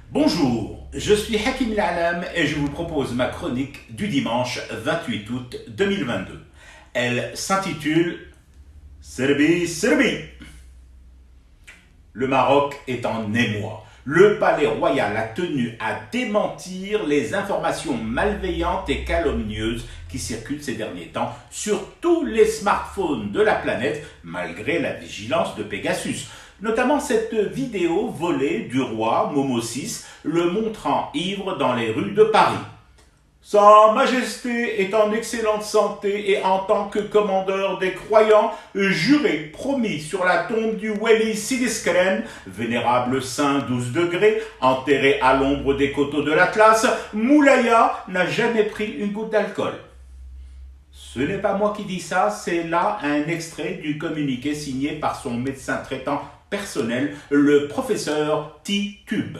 Bonjour, je suis Hakim L'Alam et je vous propose ma chronique du dimanche 28 août 2022. Elle s'intitule Serbie, Serbie. Le Maroc est en émoi. Le palais royal a tenu à démentir les informations malveillantes et calomnieuses qui circulent ces derniers temps sur tous les smartphones de la planète, malgré la vigilance de Pegasus. Notamment cette vidéo volée du roi Momo VI, le montrant ivre dans les rues de Paris. Sa Majesté est en excellente santé et en tant que commandeur des croyants, juré, promis sur la tombe du Weli Sidiscren, vénérable saint 12 degrés, enterré à l'ombre des coteaux de l'Atlas, Moulaya n'a jamais pris une goutte d'alcool. Ce n'est pas moi qui dis ça, c'est là un extrait du communiqué signé par son médecin traitant personnel, le professeur T-Tube.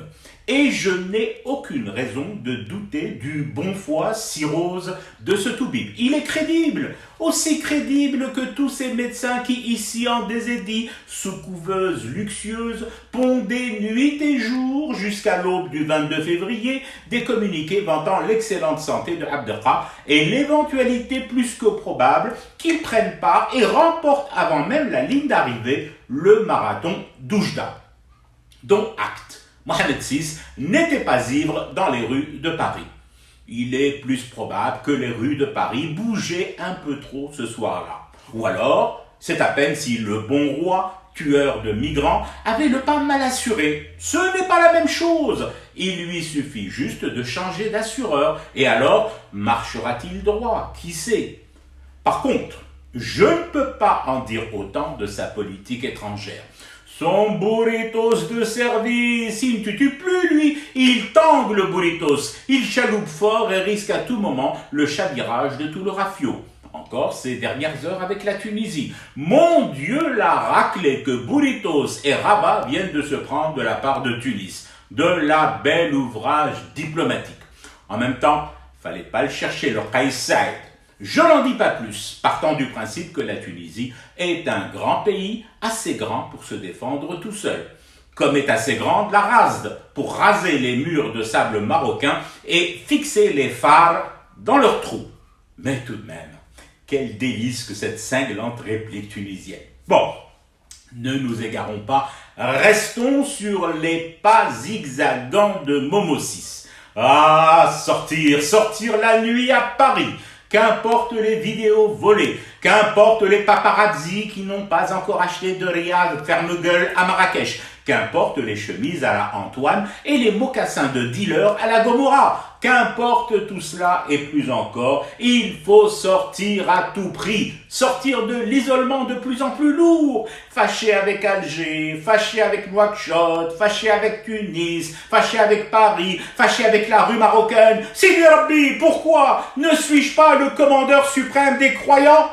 Et je n'ai aucune raison de douter du bon foi cirrhose de ce toubib. Il est crédible, aussi crédible que tous ces médecins qui, ici en Désédie, sous couveuse luxueuse, pondaient nuit et jour jusqu'à l'aube du 22 février des communiqués vantant l'excellente santé de Abdelkah et l'éventualité plus que probable qu'il prenne part et remporte avant même la ligne d'arrivée le marathon d'Oujda, dont acte. Mohamed VI n'était pas ivre dans les rues de Paris. Il est plus probable que les rues de Paris bougeaient un peu trop ce soir-là. Ou alors, c'est à peine si le bon roi, tueur de migrants, avait le pas mal assuré. Ce n'est pas la même chose. Il lui suffit juste de changer d'assureur. Et alors, marchera-t-il droit? Qui sait? Par contre, je ne peux pas en dire autant de sa politique étrangère. Son burritos de service, il ne tue plus lui, il tangue le burritos, il chaloupe fort et risque à tout moment le chavirage de tout le rafio. Encore ces dernières heures avec la Tunisie. Mon Dieu, la raclée que burritos et Rabat viennent de se prendre de la part de Tunis. De la belle ouvrage diplomatique. En même temps, fallait pas le chercher, le Kais Saïd. Je n'en dis pas plus, partant du principe que la Tunisie est un grand pays, assez grand pour se défendre tout seul. Comme est assez grande la Razde, pour raser les murs de sable marocain et fixer les phares dans leurs trous. Mais tout de même, quel délice que cette cinglante réplique tunisienne. Bon, ne nous égarons pas, restons sur les pas zigzagants de Momo VI. Ah, sortir la nuit à Paris. Qu'importe les vidéos volées, qu'importe les paparazzi qui n'ont pas encore acheté de Riyad ferme-gueule à Marrakech, qu'importe les chemises à la Antoine et les mocassins de dealer à la Gomorra, qu'importe tout cela et plus encore, il faut sortir à tout prix, sortir de l'isolement de plus en plus lourd, fâché avec Alger, fâché avec Nouakchott, fâché avec Tunis, fâché avec Paris, fâché avec la rue marocaine. Sidi Rabbi, pourquoi ne suis-je pas le commandeur suprême des croyants?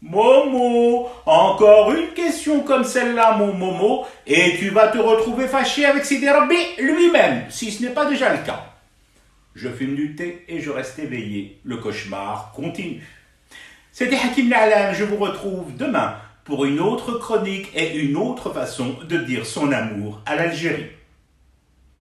Momo, encore une question comme celle-là, mon Momo, et tu vas te retrouver fâché avec Sidi Rabbi lui-même, si ce n'est pas déjà le cas. Je fume du thé et je reste éveillé. Le cauchemar continue. C'était Hakim L'Alam, je vous retrouve demain pour une autre chronique et une autre façon de dire son amour à l'Algérie.